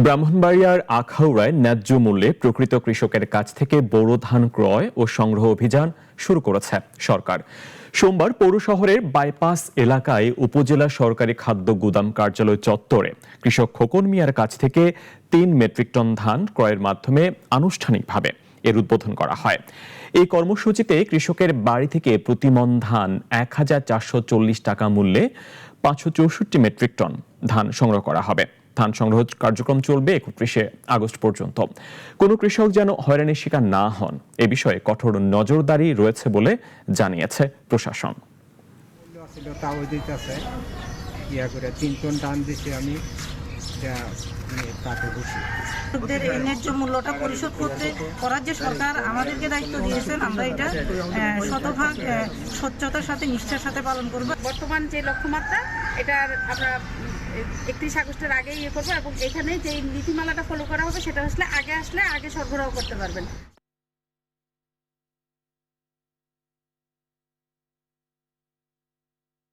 ব্রাহ্মণবাড়িয়ার আখাউড়ায় ন্যায্য মূল্যে প্রকৃত কৃষকের কাছ থেকে বোরো ধান ক্রয় ও সংগ্রহ অভিযান শুরু করেছে সরকার। সোমবার পৌর শহরের বাইপাস এলাকায় উপজেলা সরকারি খাদ্য গুদাম কার্যালয় চত্বরে কৃষক খোকন মিয়ার কাছ থেকে ৩ মেট্রিক টন ধান ক্রয়ের মাধ্যমে আনুষ্ঠানিকভাবে এর উদ্বোধন করা হয়। এই কর্মসূচিতে কৃষকের বাড়ি থেকে প্রতি মণ ধান ১,৪৪০ টাকা মূল্যে ৫৬৪ মেট্রিক টন ধান সংগ্রহ করা হবে। ধান সংগ্রহ কার্যক্রম চলবে ৩১ আগস্ট পর্যন্ত। কোনো কৃষক যেন হয়রানির শিকার না হন এ বিষয়ে কঠোর নজরদারি রয়েছে বলে জানিয়েছে প্রশাসন। ন্যায্য মূল্যটা পরিশোধ করার যে সরকার আমাদেরকে দায়িত্ব দিয়েছেন, আমরা এটা শতভাগ স্বচ্ছতার সাথে নিষ্ঠার সাথে পালন করব। বর্তমান যে লক্ষ্যমাত্রা এটার আমরা ৩১ আগস্টের আগে করবো এবং এখানে যে নীতিমালাটা ফলো করা হবে সেটা আগে আসলে আগে সরবরাহ করতে পারবেন।